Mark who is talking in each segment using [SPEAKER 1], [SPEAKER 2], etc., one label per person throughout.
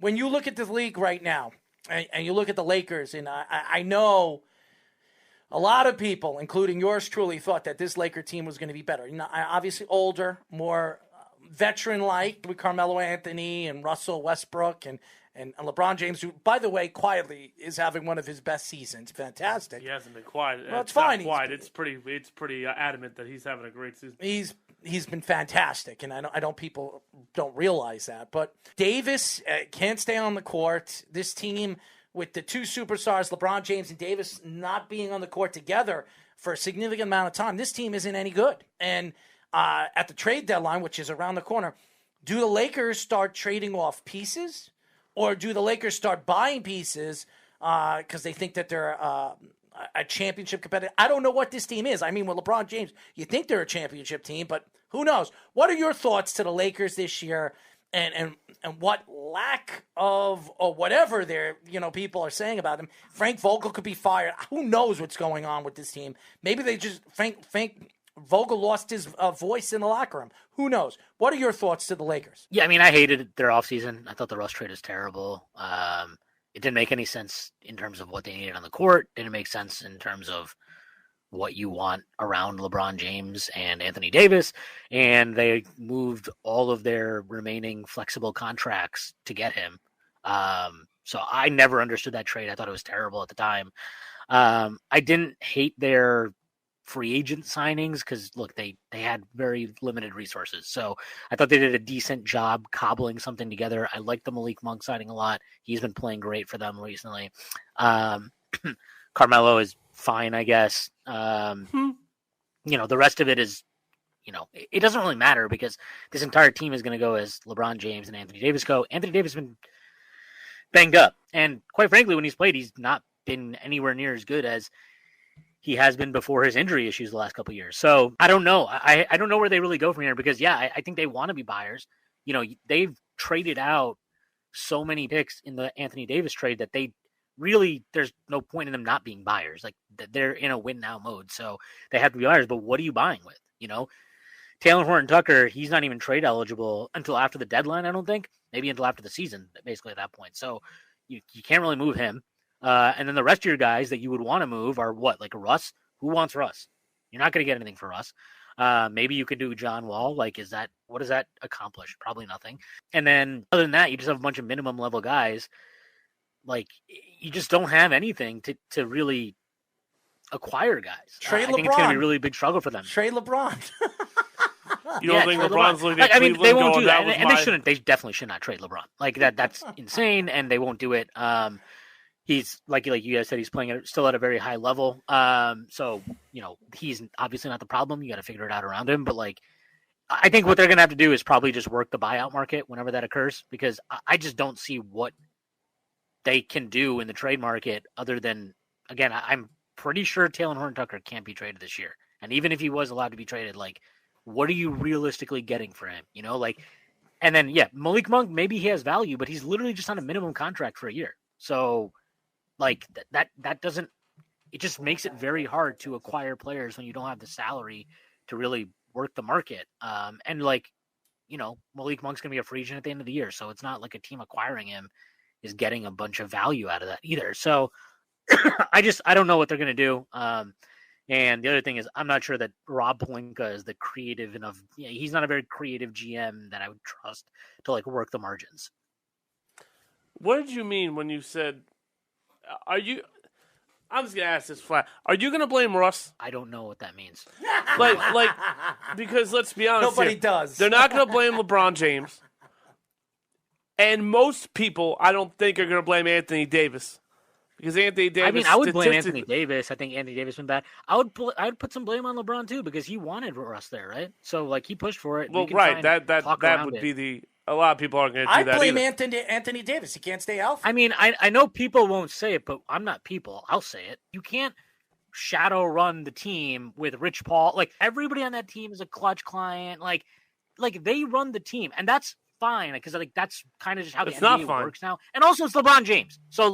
[SPEAKER 1] when you look at the league right now, and you look at the Lakers, and I know a lot of people, including yours truly, thought that this Laker team was going to be better. Obviously older, more veteran-like with Carmelo Anthony and Russell Westbrook and LeBron James, who, by the way, quietly is having one of his best seasons. Fantastic.
[SPEAKER 2] He hasn't been quiet.
[SPEAKER 1] Well, it's fine.
[SPEAKER 2] Quiet. It's pretty adamant that he's having a great season.
[SPEAKER 1] He's been fantastic, and I don't people don't realize that. But Davis can't stay on the court. This team with the two superstars, LeBron James and Davis, not being on the court together for a significant amount of time, this team isn't any good. And at the trade deadline, which is around the corner, do the Lakers start trading off pieces? Or do the Lakers start buying pieces because they think that they're a championship competitor? I don't know what this team is. I mean, with LeBron James, you think they're a championship team, but who knows? What are your thoughts to the Lakers this year, and what lack of or whatever people are saying about them? Frank Vogel could be fired. Who knows what's going on with this team? Maybe they just Frank Vogel lost his voice in the locker room. Who knows? What are your thoughts to the Lakers?
[SPEAKER 3] Yeah, I mean, I hated their offseason. I thought the Russ trade was terrible. It didn't make any sense in terms of what they needed on the court. Didn't make sense in terms of what you want around LeBron James and Anthony Davis. And they moved all of their remaining flexible contracts to get him. So I never understood that trade. I thought it was terrible at the time. I didn't hate their free agent signings because, look, they had very limited resources. So I thought they did a decent job cobbling something together. I like the Malik Monk signing a lot. He's been playing great for them recently. Carmelo is fine, I guess. The rest of it is, it doesn't really matter because this entire team is going to go as LeBron James and Anthony Davis go. Anthony Davis has been banged up. And quite frankly, when he's played, he's not been anywhere near as good as he has been before his injury issues the last couple of years. So I don't know. I don't know where they really go from here because, I think they want to be buyers. They've traded out so many picks in the Anthony Davis trade that there's no point in them not being buyers. Like, they're in a win now mode. So they have to be buyers. But what are you buying with? Taylor Horton-Tucker, he's not even trade eligible until after the deadline, I don't think. Maybe until after the season, basically at that point. So you can't really move him. And then the rest of your guys that you would want to move are what? Like Russ? Who wants Russ? You're not going to get anything for Russ. Maybe you could do John Wall. Like, what does that accomplish? Probably nothing. And then other than that, you just have a bunch of minimum level guys. Like, you just don't have anything to really acquire guys.
[SPEAKER 1] Trade LeBron.
[SPEAKER 3] I think it's going to be a really big struggle for them.
[SPEAKER 1] Trade LeBron.
[SPEAKER 2] You don't think LeBron's looking at Cleveland
[SPEAKER 3] they won't do that.
[SPEAKER 2] And
[SPEAKER 3] they shouldn't. They definitely should not trade LeBron. Like, that's insane, and they won't do it. He's like you guys said, he's playing still at a very high level. So he's obviously not the problem. You got to figure it out around him. But I think what they're going to have to do is probably just work the buyout market whenever that occurs, because I just don't see what they can do in the trade market other than, again, I'm pretty sure Taylor Horton-Tucker can't be traded this year. And even if he was allowed to be traded, what are you realistically getting for him? And then Malik Monk, maybe he has value, but he's literally just on a minimum contract for a year. So. That doesn't, it just makes it very hard to acquire players when you don't have the salary to really work the market. And Malik Monk's going to be a free agent at the end of the year. So it's not like a team acquiring him is getting a bunch of value out of that either. So I don't know what they're going to do. And the other thing is, I'm not sure that Rob Pelinka is the creative enough. He's not a very creative GM that I would trust to work the margins.
[SPEAKER 2] What did you mean when you said, I'm just going to ask this flat. Are you going to blame Russ?
[SPEAKER 3] I don't know what that means.
[SPEAKER 2] Because let's be honest,
[SPEAKER 1] nobody does.
[SPEAKER 2] They're not going to blame LeBron James. And most people, I don't think, are going to blame Anthony Davis. Because Anthony Davis,
[SPEAKER 3] I would blame Anthony Davis. I think Anthony Davis been bad. I would put some blame on LeBron too, because he wanted Russ there, right? So he pushed for it.
[SPEAKER 2] Well, right. That would be a lot of people aren't going to do that.
[SPEAKER 1] I blame Anthony Davis. He can't stay healthy.
[SPEAKER 3] I mean, I know people won't say it, but I'm not people. I'll say it. You can't shadow run the team with Rich Paul. Everybody on that team is a clutch client. Like they run the team, and that's fine because that's kind of just how the NBA works now. And also, it's LeBron James. So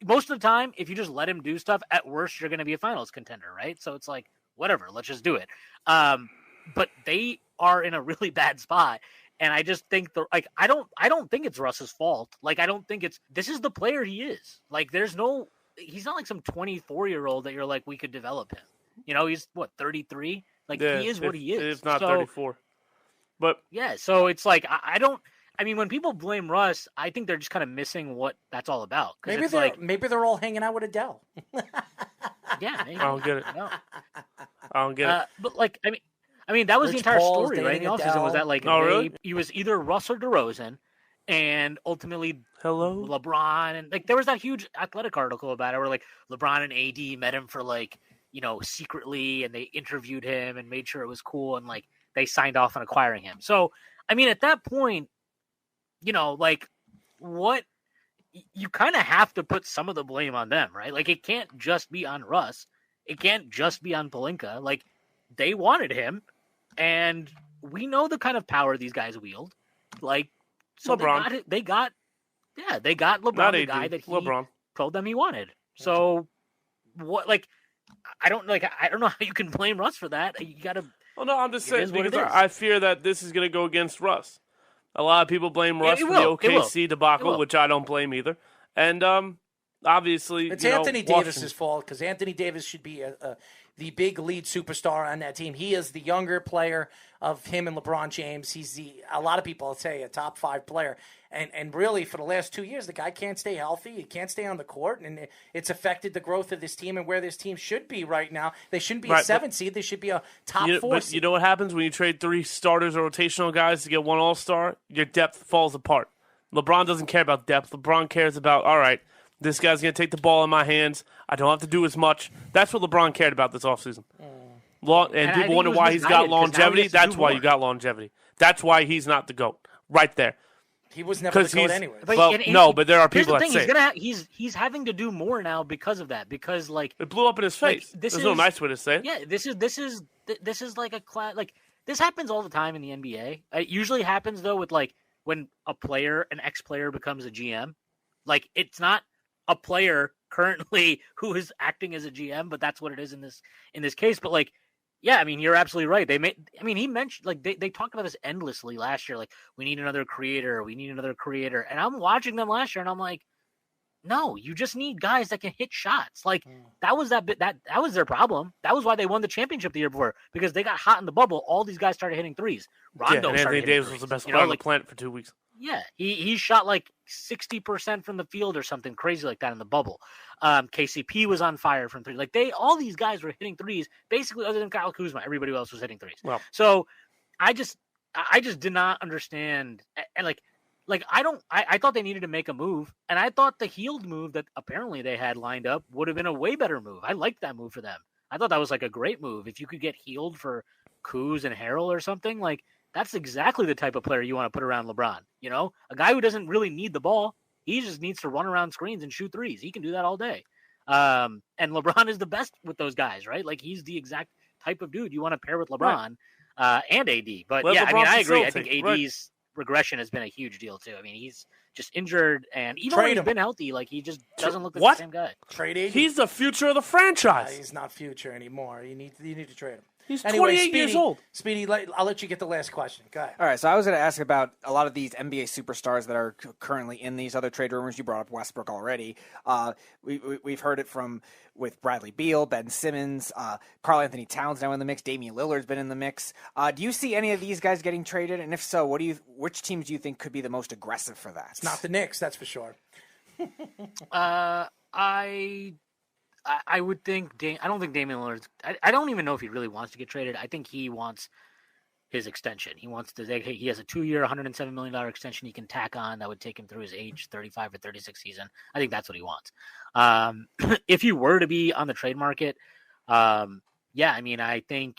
[SPEAKER 3] most of the time, if you just let him do stuff, at worst, you're going to be a finals contender, right? So it's whatever, let's just do it. But they are in a really bad spot. And I just think I don't think it's Russ's fault. Like, I don't think this is the player he is. Like, he's not like some 24-year-old that you're like, we could develop him. You know, he's what, 33? Like, he is what he is.
[SPEAKER 2] If not 34. But
[SPEAKER 3] yeah, so it's like, I mean, when people blame Russ, I think they're just kind of missing what that's all about.
[SPEAKER 1] Maybe they're all hanging out with Adele.
[SPEAKER 3] Yeah, maybe.
[SPEAKER 2] I don't get it.
[SPEAKER 3] No.
[SPEAKER 2] I don't get it.
[SPEAKER 3] But like, I mean, that was
[SPEAKER 1] Rich
[SPEAKER 3] the entire
[SPEAKER 1] Paul's
[SPEAKER 3] story, right? In the
[SPEAKER 1] dating
[SPEAKER 3] offseason was that like
[SPEAKER 2] really?
[SPEAKER 3] he was either Russ or DeRozan, and ultimately
[SPEAKER 2] Hello?
[SPEAKER 3] LeBron, and like there was that huge Athletic article about it where like LeBron and AD met him for like, you know, secretly, and they interviewed him and made sure it was cool, and like they signed off on acquiring him. So, I mean, at that point, you know, like what you kind of have to put some of the blame on them, right? Like it can't just be on Russ. It can't just be on Pelinka. Like they wanted him, and we know the kind of power these guys wield. Like so
[SPEAKER 2] LeBron.
[SPEAKER 3] they got LeBron,
[SPEAKER 2] Not
[SPEAKER 3] the
[SPEAKER 2] AD,
[SPEAKER 3] guy that he
[SPEAKER 2] LeBron.
[SPEAKER 3] told them he wanted. So what? Like I don't know how you can blame Russ for that. You got to.
[SPEAKER 2] Well, no, I'm just saying because
[SPEAKER 3] it is.
[SPEAKER 2] I fear that this is going to go against Russ. A lot of people blame Russ for the OKC debacle, which I don't blame either. And obviously,
[SPEAKER 1] it's Anthony Davis's fault because Anthony Davis should be the big lead superstar on that team. He is the younger player of him and LeBron James. He's a lot of people say a top 5 player. And really, for the last 2 years, the guy can't stay healthy. He can't stay on the court, and it's affected the growth of this team and where this team should be right now. They shouldn't be a 7 seed. They should be a top 4 seed.
[SPEAKER 2] You know what happens when you trade 3 starters or rotational guys to get 1 all-star? Your depth falls apart. LeBron doesn't care about depth. LeBron cares about, all right, this guy's going to take the ball in my hands. I don't have to do as much. That's what LeBron cared about this offseason. And people wonder why he's got longevity. That's why you got longevity. That's why he's not the GOAT. Right there.
[SPEAKER 1] He was never the GOAT anyway.
[SPEAKER 2] But there are people that say
[SPEAKER 3] he's having to do more now because of that. Because like
[SPEAKER 2] it blew up in his face. There's no nice way to say it.
[SPEAKER 3] Yeah, this is like a class. Like this happens all the time in the NBA. It usually happens though with like when an ex-player becomes a GM. Like it's not a player currently who is acting as a GM, but that's what it is in this case. But like. Yeah, I mean, you're absolutely right. He mentioned, like, they talked about this endlessly last year. Like, we need another creator. And I'm watching them last year, and I'm like, no, you just need guys that can hit shots. Like, that was their problem. That was why they won the championship the year before, because they got hot in the bubble. All these guys started hitting threes. Rondo
[SPEAKER 2] and Anthony Davis was the best player on the planet for 2 weeks.
[SPEAKER 3] Yeah, he shot like 60% from the field or something crazy like that in the bubble. KCP was on fire from 3. Like all these guys were hitting threes basically, other than Kyle Kuzma. Everybody else was hitting threes.
[SPEAKER 2] Well,
[SPEAKER 3] so I just did not understand. And I thought they needed to make a move, and I thought the Healed move that apparently they had lined up would have been a way better move. I liked that move for them. I thought that was like a great move. If you could get Healed for Kuz and Harrell or something, like that's exactly the type of player you want to put around LeBron. You know, a guy who doesn't really need the ball. He just needs to run around screens and shoot threes. He can do that all day. And LeBron is the best with those guys, right? Like he's the exact type of dude you want to pair with LeBron and AD. But yeah, I mean, I agree. I think AD's regression has been a huge deal too. I mean, he's just injured, and even when he's been healthy, like he just doesn't look like the same guy.
[SPEAKER 1] Trade AD.
[SPEAKER 2] He's the future of the franchise.
[SPEAKER 1] He's not future anymore. You need to trade him.
[SPEAKER 2] He's 28 years old.
[SPEAKER 1] Speedy, I'll let you get the last question. Go ahead.
[SPEAKER 4] All right, so I was going to ask about a lot of these NBA superstars that are currently in these other trade rumors. You brought up Westbrook already. We've heard it with Bradley Beal, Ben Simmons, Karl-Anthony Towns now in the mix. Damian Lillard's been in the mix. Do you see any of these guys getting traded? And if so, which teams do you think could be the most aggressive for that?
[SPEAKER 1] It's not the Knicks, that's for sure.
[SPEAKER 3] I would think I don't think Damian Lillard. I don't even know if he really wants to get traded. I think he wants his extension. He wants to. He has a 2-year, $107 million extension he can tack on that would take him through his age 35 or 36 season. I think that's what he wants. If he were to be on the trade market, yeah, I mean, I think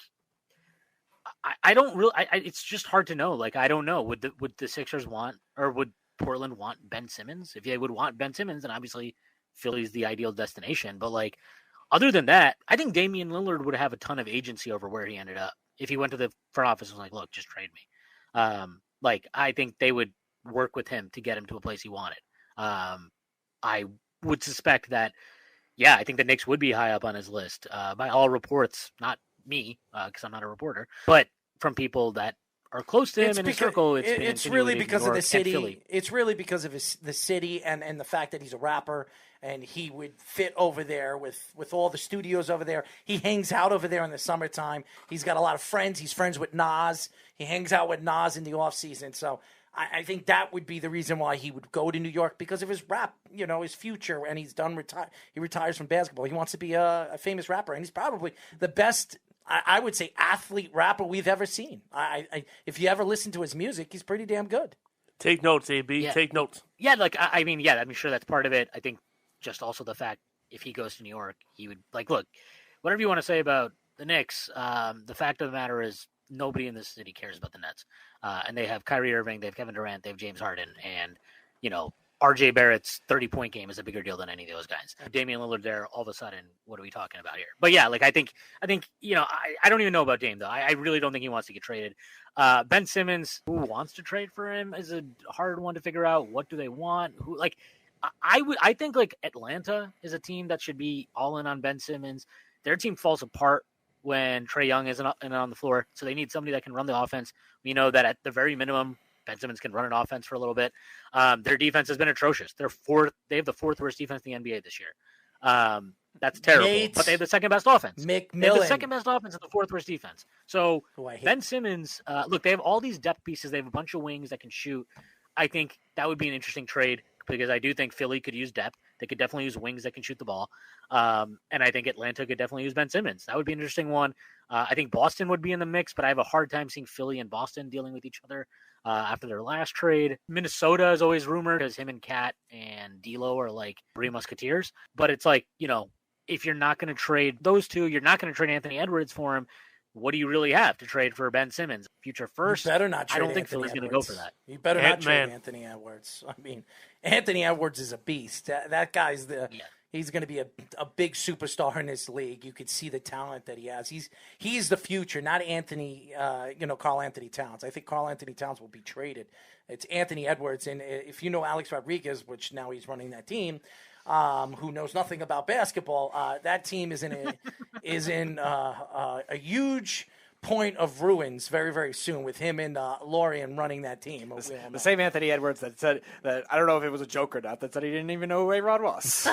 [SPEAKER 3] I don't really. It's just hard to know. Like, I don't know. Would the Sixers want, or would Portland want Ben Simmons? If they would want Ben Simmons, then obviously Philly's the ideal destination. But like, other than that, I think Damian Lillard would have a ton of agency over where he ended up. If he went to the front office and was like, look, just trade me. Like, I think they would work with him to get him to a place he wanted. I would suspect that, yeah, I think the Knicks would be high up on his list. By all reports, not me, because I'm not a reporter, but from people that are close to him in his circle.
[SPEAKER 1] It's really because of the city.
[SPEAKER 3] Philly.
[SPEAKER 1] It's really because of the city and the fact that he's a rapper and he would fit over there with all the studios over there. He hangs out over there in the summertime. He's got a lot of friends. He's friends with Nas. He hangs out with Nas in the off season. So I think that would be the reason why he would go to New York, because of his rap, his future. And he's done he retires from basketball. He wants to be a famous rapper, and he's probably the best, I would say, athlete rapper we've ever seen. If you ever listen to his music, he's pretty damn good.
[SPEAKER 2] Take notes, AB. Yeah. Take notes.
[SPEAKER 3] Yeah, I'm sure that's part of it. I think just also the fact if he goes to New York, he would look, whatever you want to say about the Knicks, the fact of the matter is nobody in this city cares about the Nets. And they have Kyrie Irving, they have Kevin Durant, they have James Harden, and, RJ Barrett's 30-point game is a bigger deal than any of those guys. Damian Lillard there, all of a sudden, what are we talking about here? But yeah, I think I don't even know about Dame though. I really don't think he wants to get traded. Ben Simmons, who wants to trade for him, is a hard one to figure out. What do they want? I think Atlanta is a team that should be all in on Ben Simmons. Their team falls apart when Trae Young isn't on the floor, so they need somebody that can run the offense. We know that at the very minimum, Ben Simmons can run an offense for a little bit. Their defense has been atrocious. They have the fourth worst defense in the NBA this year. That's terrible. But they have the second best offense. They have the second best offense and the fourth worst defense. So Ben Simmons, they have all these depth pieces. They have a bunch of wings that can shoot. I think that would be an interesting trade because I do think Philly could use depth. They could definitely use wings that can shoot the ball. And I think Atlanta could definitely use Ben Simmons. That would be an interesting one. I think Boston would be in the mix, but I have a hard time seeing Philly and Boston dealing with each other after their last trade. Minnesota is always rumored because him and Kat and D'Lo are like Three Musketeers. But it's if you're not going to trade those two, you're not going to trade Anthony Edwards for him. What do you really have to trade for Ben Simmons? Future first?
[SPEAKER 1] You better not trade
[SPEAKER 3] I don't think
[SPEAKER 1] Anthony
[SPEAKER 3] Philly's going to go for that.
[SPEAKER 1] You better not trade Anthony Edwards. I mean, Anthony Edwards is a beast. That guy's he's going to be a big superstar in this league. You could see the talent that he has. He's the future, not Anthony, Karl-Anthony Towns. I think Karl-Anthony Towns will be traded. It's Anthony Edwards. And if you know Alex Rodriguez, which now he's running that team, who knows nothing about basketball, that team is in a huge point of ruins very, very soon with him and Lorian running that team.
[SPEAKER 4] The same Anthony Edwards that said that, I don't know if it was a joke or not, that said he didn't even know who A-Rod was.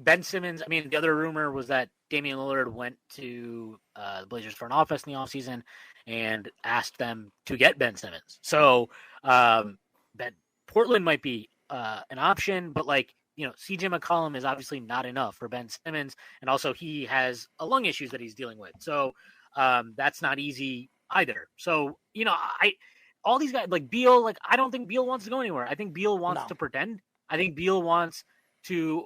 [SPEAKER 3] Ben Simmons. I mean, the other rumor was that Damian Lillard went to the Blazers front office in the offseason and asked them to get Ben Simmons. So that Portland might be an option, but CJ McCollum is obviously not enough for Ben Simmons, and also he has a lung issues that he's dealing with. So that's not easy either. So all these guys like Beal, I don't think Beal wants to go anywhere. I think Beal wants to pretend. I think Beal wants to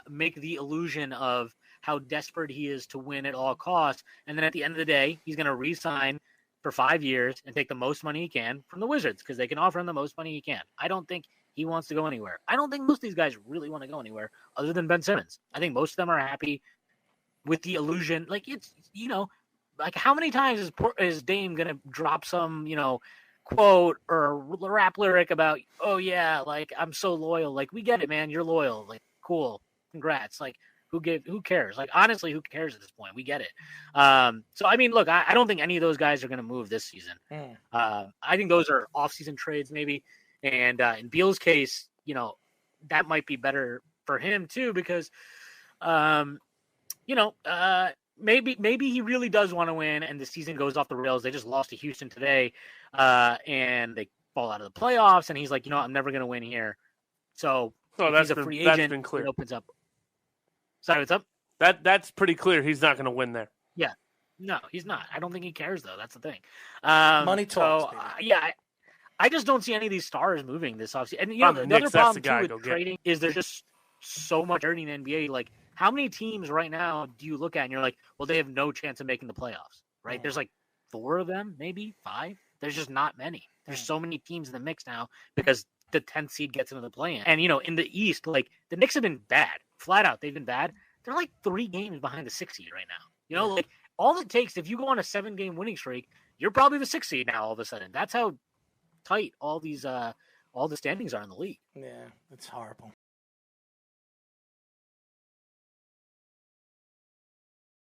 [SPEAKER 3] make the illusion of how desperate he is to win at all costs, and then at the end of the day, he's going to re-sign for 5 years and take the most money he can from the Wizards because they can offer him the most money he can. I don't think he wants to go anywhere. I don't think most of these guys really want to go anywhere other than Ben Simmons. I think most of them are happy with the illusion. How many times is Dame going to drop some, quote or rap lyric about, oh yeah, I'm so loyal. We get it, man. You're loyal. Cool. Congrats. Who cares? Honestly, who cares at this point? We get it. So, I mean, look, I don't think any of those guys are going to move this season. I think those are off-season trades maybe. And in Beal's case, that might be better for him too, because, maybe he really does want to win and the season goes off the rails. They just lost to Houston today and they fall out of the playoffs. And he's like, I'm never going to win here. So he's a free agent. That's been clear. It opens up. Sorry, what's up?
[SPEAKER 2] That's pretty clear. He's not going to win there.
[SPEAKER 3] Yeah. No, he's not. I don't think he cares, though. That's the thing.
[SPEAKER 1] Money talks.
[SPEAKER 3] I just don't see any of these stars moving this offseason. And, the other problem, too, with trading is there's just so much dirty in the NBA. How many teams right now do you look at and you're like, well, they have no chance of making the playoffs, right? There's 4 of them, maybe 5. There's just not many. There's so many teams in the mix now because the 10th seed gets into the play-in. And, in the East, the Knicks have been bad. Flat out, they've been bad. They're 3 games behind the 6th seed right now. All it takes, if you go on a 7-game winning streak, you're probably the 6th seed now all of a sudden. That's how tight all the standings are in the league.
[SPEAKER 1] Yeah, it's horrible.